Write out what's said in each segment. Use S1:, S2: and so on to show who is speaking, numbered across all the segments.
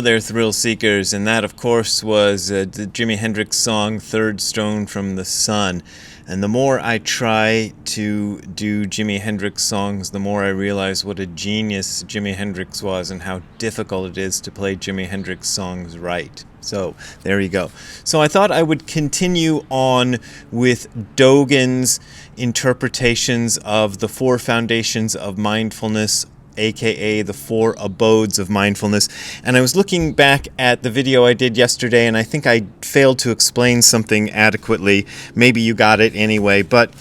S1: Hello there, thrill seekers, and that, of course, was the Jimi Hendrix song, Third Stone from the Sun. And the more I try to do Jimi Hendrix songs, the more I realize what a genius Jimi Hendrix was and how difficult it is to play Jimi Hendrix songs right. So, there you go. So I thought I would continue on with Dogen's interpretations of the four foundations of mindfulness, aka the four abodes of mindfulness. And I was looking back at the video I did yesterday, and I think I failed to explain something adequately. Maybe you got it anyway, but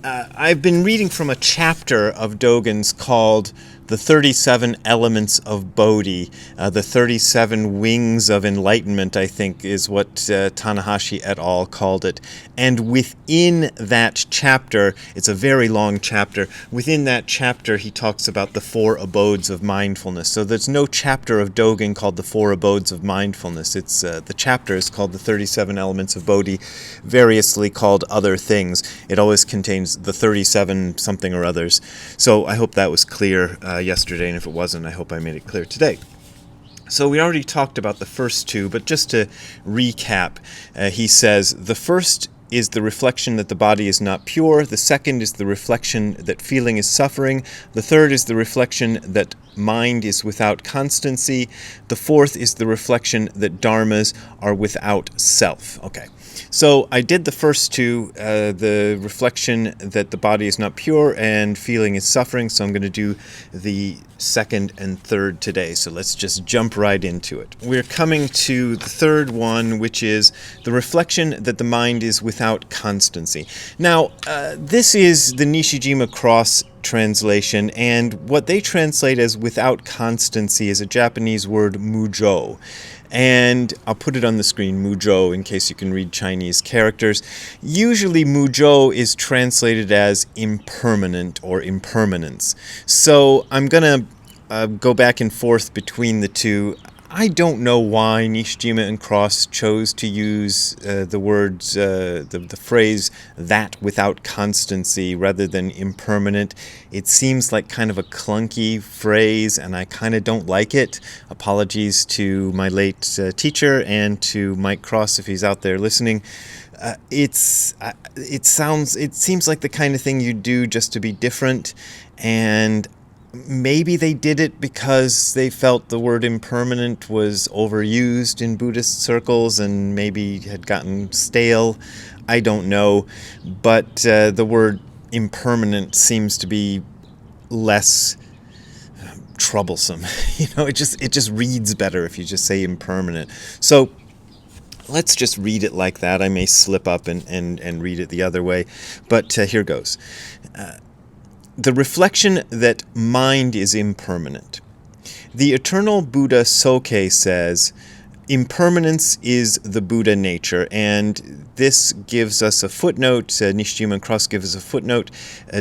S1: I've been reading from a chapter of Dogen's called The 37 Elements of Bodhi, the 37 Wings of Enlightenment, I think, is what Tanahashi et al. Called it. And within that chapter, it's a very long chapter, within that chapter he talks about the four abodes of mindfulness. So there's no chapter of Dogen called the four abodes of mindfulness. It's the chapter is called the 37 Elements of Bodhi, variously called other things. It always contains the 37 something or others. So I hope that was clear yesterday, and if it wasn't, I hope I made it clear today. So we already talked about the first two, but just to recap, he says, the first is the reflection that the body is not pure, the second is the reflection that feeling is suffering, the third is the reflection that mind is without constancy, the fourth is the reflection that dharmas are without self. Okay. So I did the first two, the reflection that the body is not pure and feeling is suffering, so I'm going to do the second and third today. So let's just jump right into it. We're coming to the third one, which is the reflection that the mind is without constancy. Now, this is the Nishijima Cross translation, and what they translate as without constancy is a Japanese word mujo. And I'll put it on the screen, mujo, in case you can read Chinese characters. Usually mujo is translated as impermanent or impermanence. So I'm going to go back and forth between the two. I don't know why Nishijima and Cross chose to use the words, the phrase, that without constancy rather than impermanent. It seems like kind of a clunky phrase, and I kind of don't like it. Apologies to my late teacher and to Mike Cross if he's out there listening. It seems like the kind of thing you do just to be different, and maybe they did it because they felt the word impermanent was overused in Buddhist circles and maybe had gotten stale. I don't know. But the word impermanent seems to be less troublesome. It just reads better if you just say impermanent. So let's just read it like that. I may slip up and read it the other way. But here goes. The reflection that mind is impermanent. The eternal Buddha Soke says, impermanence is the Buddha nature, and this gives us a footnote, Nishijima and Cross gives us a footnote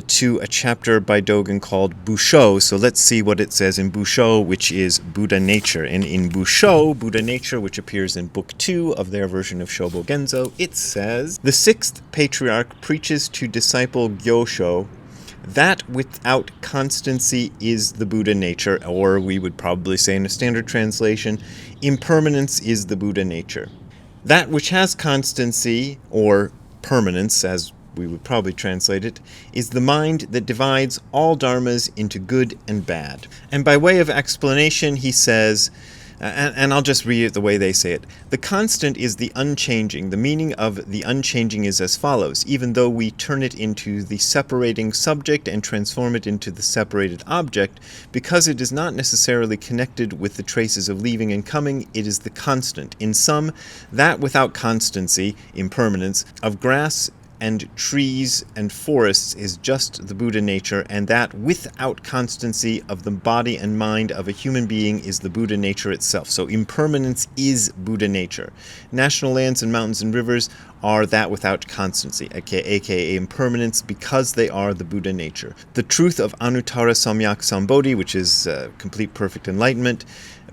S1: to a chapter by Dogen called Busho. So let's see what it says in Busho, which is Buddha nature. And in Busho, Buddha nature, which appears in Book 2 of their version of Shobo Genzo, it says, the sixth patriarch preaches to disciple Gyosho, that without constancy is the Buddha nature, or we would probably say in a standard translation, impermanence is the Buddha nature. That which has constancy, or permanence, as we would probably translate it, is the mind that divides all dharmas into good and bad. And by way of explanation, he says, and I'll just read it the way they say it. The constant is the unchanging. The meaning of the unchanging is as follows. Even though we turn it into the separating subject and transform it into the separated object, because it is not necessarily connected with the traces of leaving and coming, it is the constant. In sum, that without constancy, impermanence, of grass and trees and forests is just the Buddha nature, and that without constancy of the body and mind of a human being is the Buddha nature itself. So impermanence is Buddha nature. National lands and mountains and rivers are that without constancy, aka impermanence, because they are the Buddha nature. The truth of Anuttara Samyak Sambodhi, which is complete perfect enlightenment,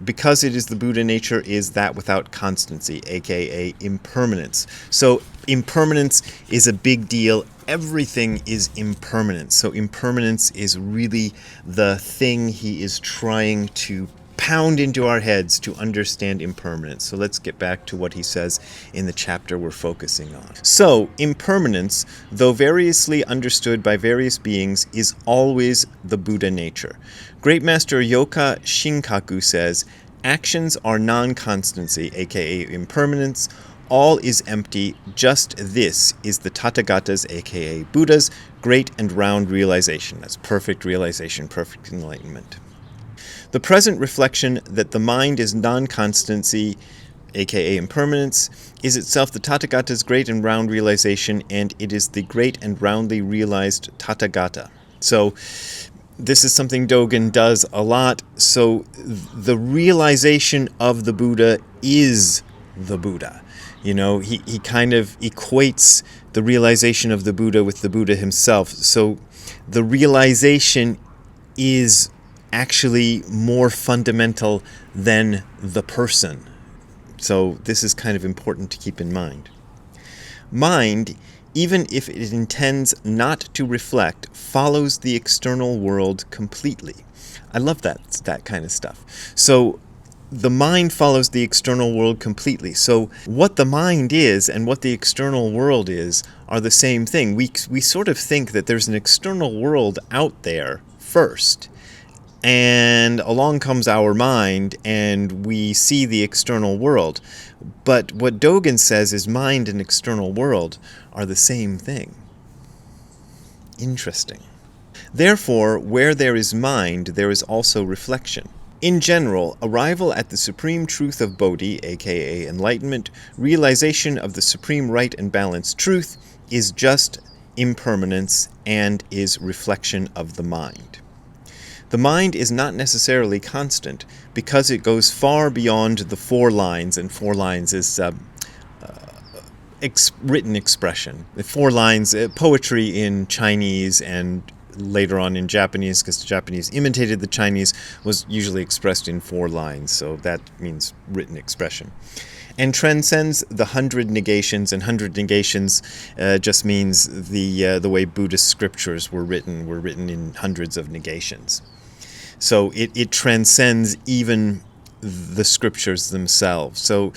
S1: because it is the Buddha nature, is that without constancy, aka impermanence. So impermanence is a big deal. Everything is impermanent. So impermanence is really the thing he is trying to pound into our heads to understand impermanence. So let's get back to what he says in the chapter we're focusing on. So, impermanence, though variously understood by various beings, is always the Buddha nature. Great Master Yoka Shinkaku says, actions are non-constancy, aka impermanence. All is empty. Just this is the Tathagata's, aka Buddha's, great and round realization. That's perfect realization, perfect enlightenment. The present reflection that the mind is non-constancy, aka impermanence, is itself the Tathagata's great and round realization, and it is the great and roundly realized Tathagata. So, this is something Dogen does a lot. So, the realization of the Buddha is the Buddha. You know, he kind of equates the realization of the Buddha with the Buddha himself. So, the realization is actually more fundamental than the person. So this is kind of important to keep in mind. Mind, even if it intends not to reflect, follows the external world completely. I love that kind of stuff. So the mind follows the external world completely. So what the mind is and what the external world is are the same thing. We sort of think that there's an external world out there first, and along comes our mind, and we see the external world. But what Dogen says is mind and external world are the same thing. Interesting. Therefore, where there is mind, there is also reflection. In general, arrival at the supreme truth of Bodhi, aka enlightenment, realization of the supreme right and balanced truth, is just impermanence and is reflection of the mind. The mind is not necessarily constant because it goes far beyond the 4 lines, and 4 lines is written expression. The 4 lines, poetry in Chinese and later on in Japanese, because the Japanese imitated the Chinese, was usually expressed in 4 lines, so that means written expression. And transcends the 100 negations, and 100 negations just means the way Buddhist scriptures were written in hundreds of negations. So it transcends even the scriptures themselves. So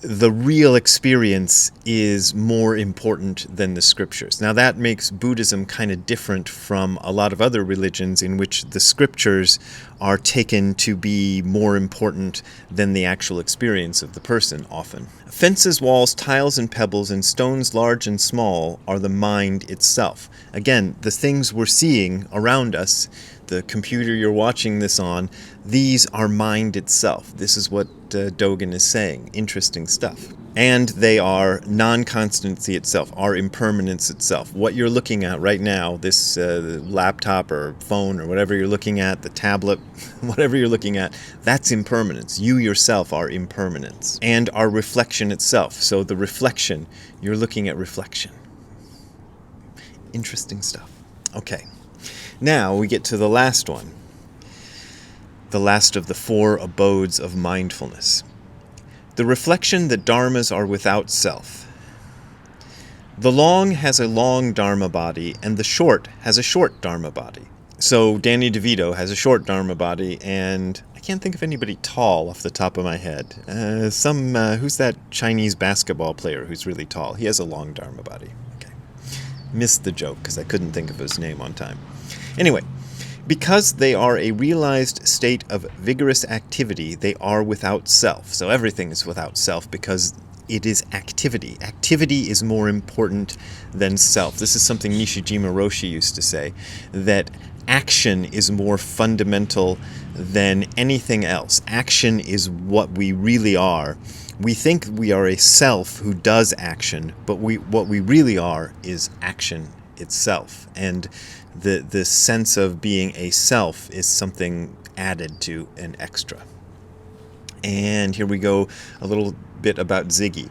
S1: the real experience is more important than the scriptures. Now that makes Buddhism kind of different from a lot of other religions in which the scriptures are taken to be more important than the actual experience of the person often. Fences, walls, tiles, and pebbles, and stones large and small are the mind itself. Again, the things we're seeing around us, the computer you're watching this on, these are mind itself. This is what Dogen is saying. Interesting stuff. And they are non-constancy itself, are impermanence itself. What you're looking at right now, this laptop or phone or whatever you're looking at, the tablet, whatever you're looking at, that's impermanence. You yourself are impermanence. And are reflection itself. So the reflection, you're looking at reflection. Interesting stuff. Okay. Now we get to the last one. The last of the 4 abodes of mindfulness. The reflection that dharmas are without self. The long has a long dharma body, and the short has a short dharma body. So Danny DeVito has a short dharma body, and I can't think of anybody tall off the top of my head. Who's that Chinese basketball player who's really tall? He has a long dharma body. Okay. Missed the joke because I couldn't think of his name on time. Anyway, because they are a realized state of vigorous activity, they are without self. So everything is without self because it is activity. Activity is more important than self. This is something Nishijima Roshi used to say, that action is more fundamental than anything else. Action is what we really are. We think we are a self who does action, but what we really are is action itself. And the sense of being a self is something added to an extra. And here we go, a little bit about Ziggy.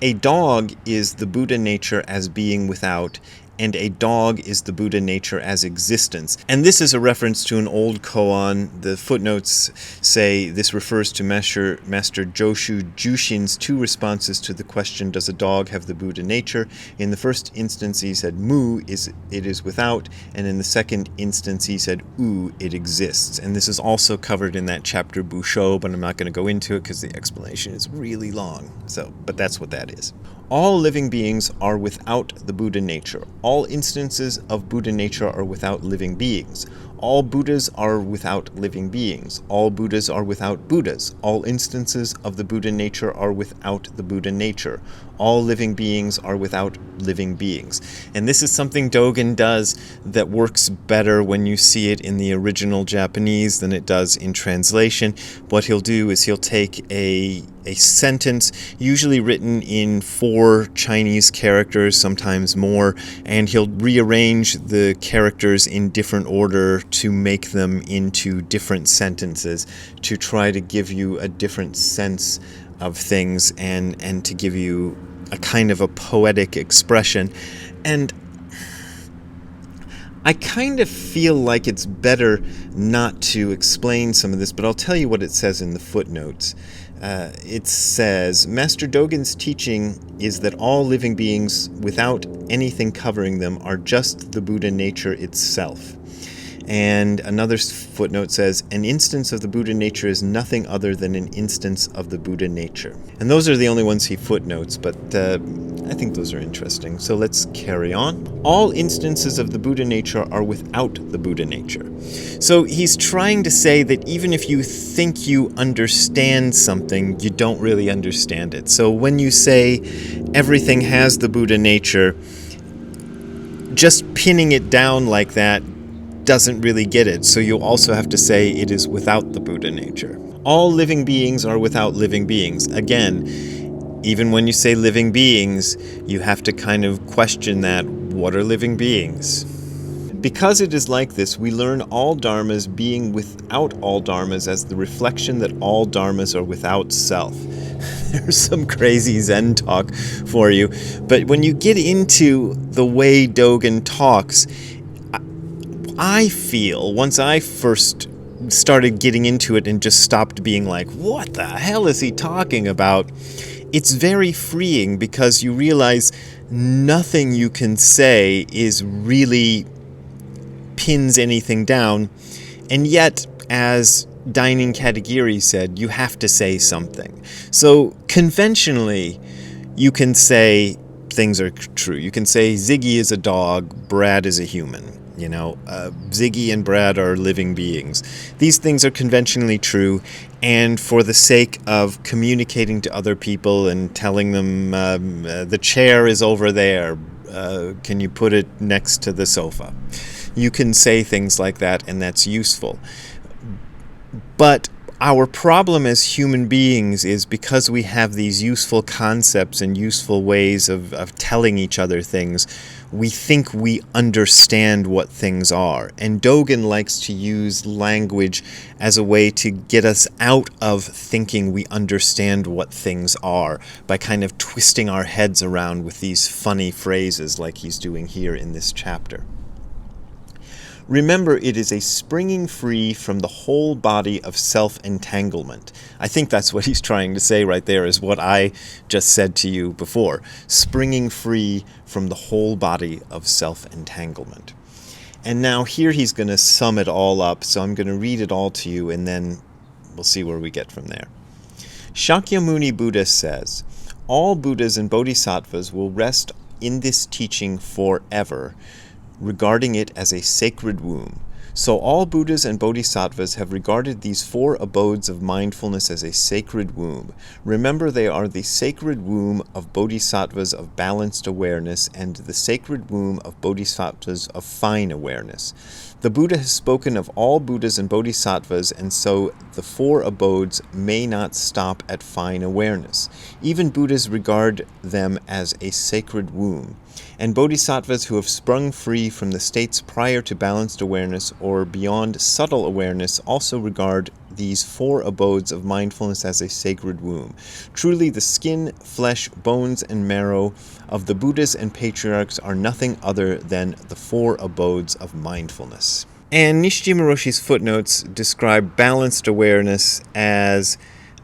S1: A dog is the Buddha nature as being without, and a dog is the Buddha nature as existence. And this is a reference to an old koan. The footnotes say this refers to Master Joshu Jushin's two responses to the question, does a dog have the Buddha nature? In the first instance he said mu, it is without, and in the second instance he said u, it exists. And this is also covered in that chapter Busho, but I'm not going to go into it because the explanation is really long. But that's what that is. All living beings are without the Buddha nature. All instances of Buddha nature are without living beings. All Buddhas are without living beings. All Buddhas are without Buddhas. All instances of the Buddha nature are without the Buddha nature. All living beings are without living beings. And this is something Dogen does that works better when you see it in the original Japanese than it does in translation. What he'll do is he'll take a sentence, usually written in 4 Chinese characters, sometimes more, and he'll rearrange the characters in different order to make them into different sentences to try to give you a different sense of things and to give you a kind of a poetic expression. And I kind of feel like it's better not to explain some of this, but I'll tell you what it says in the footnotes. It says, Master Dogen's teaching is that all living beings, without anything covering them, are just the Buddha nature itself. And another footnote says, an instance of the Buddha nature is nothing other than an instance of the Buddha nature. And those are the only ones he footnotes, but I think those are interesting. So let's carry on. All instances of the Buddha nature are without the Buddha nature. So he's trying to say that even if you think you understand something, you don't really understand it. So when you say everything has the Buddha nature, just pinning it down like that doesn't really get it, so you also have to say it is without the Buddha nature. All living beings are without living beings. Again, even when you say living beings, you have to kind of question that. What are living beings? Because it is like this, we learn all dharmas being without all dharmas as the reflection that all dharmas are without self. There's some crazy Zen talk for you, but when you get into the way Dogen talks, I feel, once I first started getting into it and just stopped being like, what the hell is he talking about? It's very freeing because you realize nothing you can say is really pins anything down. And yet, as Dainin Katagiri said, you have to say something. So conventionally, you can say things are true. You can say Ziggy is a dog, Brad is a human. Ziggy and Brad are living beings. These things are conventionally true, and for the sake of communicating to other people and telling them the chair is over there, can you put it next to the sofa? You can say things like that, and that's useful. But our problem as human beings is because we have these useful concepts and useful ways of telling each other things, we think we understand what things are. And Dogen likes to use language as a way to get us out of thinking we understand what things are by kind of twisting our heads around with these funny phrases like he's doing here in this chapter. Remember, it is a springing free from the whole body of self-entanglement. I think that's what he's trying to say right there, is what I just said to you before. Springing free from the whole body of self-entanglement. And now here he's going to sum it all up, so I'm going to read it all to you, and then we'll see where we get from there. Shakyamuni Buddha says, all Buddhas and Bodhisattvas will rest in this teaching forever, regarding it as a sacred womb. So all Buddhas and Bodhisattvas have regarded these 4 abodes of mindfulness as a sacred womb. Remember, they are the sacred womb of Bodhisattvas of balanced awareness and the sacred womb of Bodhisattvas of fine awareness. The Buddha has spoken of all Buddhas and Bodhisattvas, and so the 4 abodes may not stop at fine awareness. Even Buddhas regard them as a sacred womb. And Bodhisattvas who have sprung free from the states prior to balanced awareness or beyond subtle awareness also regard these 4 abodes of mindfulness as a sacred womb. Truly, the skin, flesh, bones, and marrow of the Buddhas and patriarchs are nothing other than the 4 abodes of mindfulness. And Nishijima Roshi's footnotes describe balanced awareness as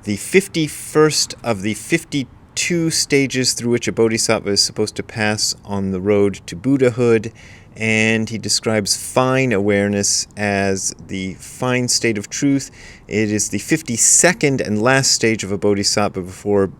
S1: the 51st of the 52 stages through which a bodhisattva is supposed to pass on the road to Buddhahood, and he describes fine awareness as the fine state of truth. It is the 52nd and last stage of a bodhisattva before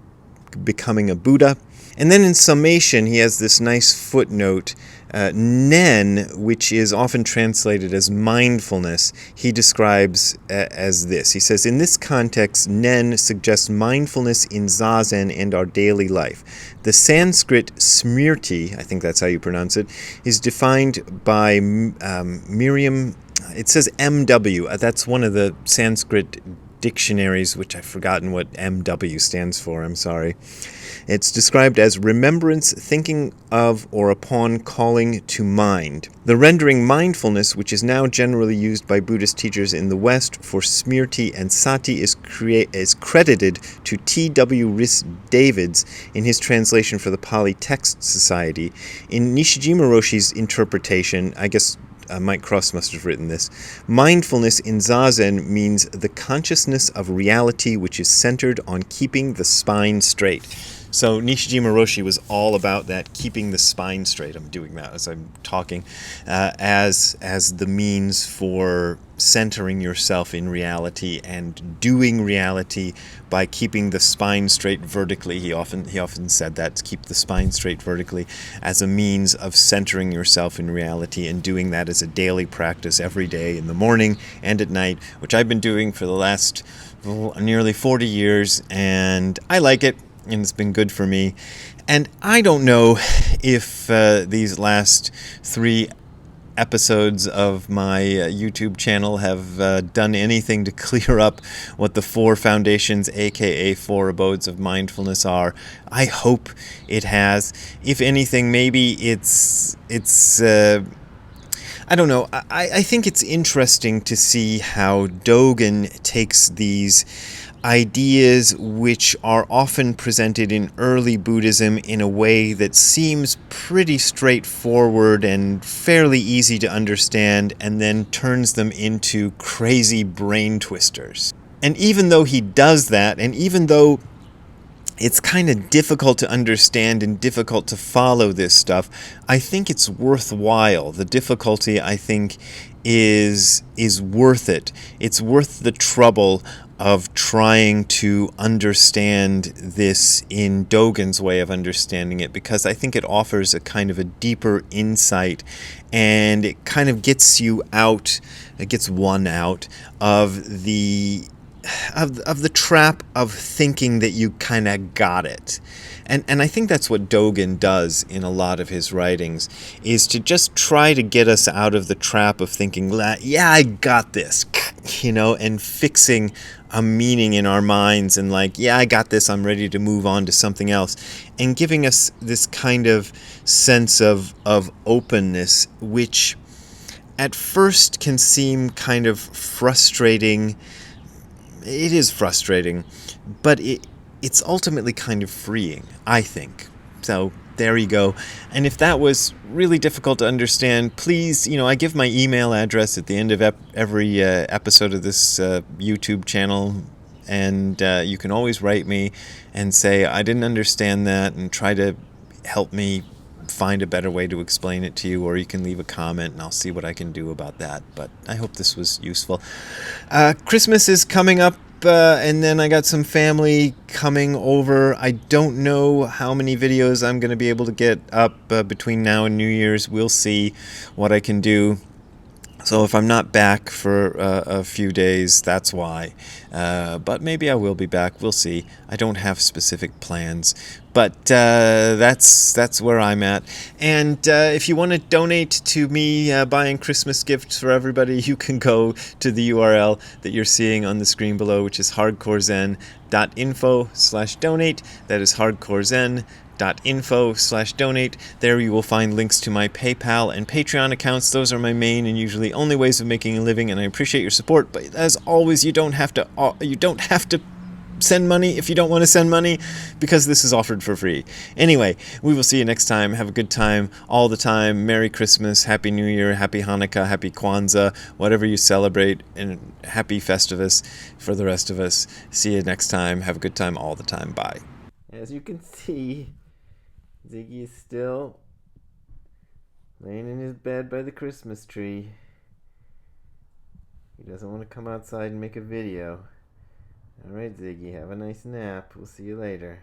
S1: becoming a Buddha. And then in summation, he has this nice footnote, Nen, which is often translated as mindfulness, he describes as this. He says, in this context, Nen suggests mindfulness in Zazen and our daily life. The Sanskrit smriti, I think that's how you pronounce it, is defined by Miriam, it says MW, that's one of the Sanskrit dictionaries, which I've forgotten what MW stands for, I'm sorry. It's described as remembrance, thinking of or upon calling to mind. The rendering mindfulness, which is now generally used by Buddhist teachers in the West for smriti and sati, is credited to T.W. Rhys Davids in his translation for the Pali Text Society. In Nishijima Roshi's interpretation, I guess Mike Cross must have written this. Mindfulness in Zazen means the consciousness of reality which is centered on keeping the spine straight. So Nishijima Roshi was all about that, keeping the spine straight. I'm doing that as I'm talking, as the means for centering yourself in reality and doing reality by keeping the spine straight vertically. He often said that, to keep the spine straight vertically as a means of centering yourself in reality, and doing that as a daily practice every day in the morning and at night, which I've been doing for the last nearly 40 years, and I like it. And it's been good for me. And I don't know if these last 3 episodes of my YouTube channel have done anything to clear up what the 4 foundations, aka 4 abodes of mindfulness, are. I hope it has. If anything, maybe it's I don't know. I think it's interesting to see how Dogen takes these ideas which are often presented in early Buddhism in a way that seems pretty straightforward and fairly easy to understand, and then turns them into crazy brain twisters. And even though he does that, and even though it's kind of difficult to understand and difficult to follow this stuff, I think it's worthwhile. The difficulty, I think, is worth it. It's worth the trouble of trying to understand this in Dogen's way of understanding it, because I think it offers a kind of a deeper insight, and it kind of gets you out, it gets one out of the trap of thinking that you kind of got it. And I think that's what Dogen does in a lot of his writings, is to just try to get us out of the trap of thinking, yeah, I got this, and fixing a meaning in our minds, and like, yeah, I got this, I'm ready to move on to something else, and giving us this kind of sense of openness, which at first can seem kind of frustrating. It is frustrating, but it's ultimately kind of freeing, I think. So there you go. And if that was really difficult to understand, please, I give my email address at the end of every episode of this YouTube channel, and you can always write me and say, I didn't understand that, and try to help me find a better way to explain it to you, or you can leave a comment and I'll see what I can do about that. But I hope this was useful. Christmas is coming up, and then I got some family coming over. I don't know how many videos I'm going to be able to get up between now and New Year's. We'll see what I can do. So if I'm not back for a few days, that's why. But maybe I will be back. We'll see. I don't have specific plans. But that's where I'm at. And if you want to donate to me buying Christmas gifts for everybody, you can go to the URL that you're seeing on the screen below, which is hardcorezen.info/donate. That is hardcorezen.info/donate. ziggy.info/donate. There you will find links to my PayPal and Patreon accounts. Those are my main and usually only ways of making a living, and I appreciate your support. But as always, you don't have to send money if you don't want to send money, because this is offered for free. Anyway, we will see you next time. Have a good time all the time. Merry Christmas, Happy New Year, Happy Hanukkah, Happy Kwanzaa, whatever you celebrate, and Happy Festivus for the rest of us. See you next time. Have a good time all the time. Bye. As you can see, Ziggy is still laying in his bed by the Christmas tree. He doesn't want to come outside and make a video. Alright, Ziggy, have a nice nap. We'll see you later.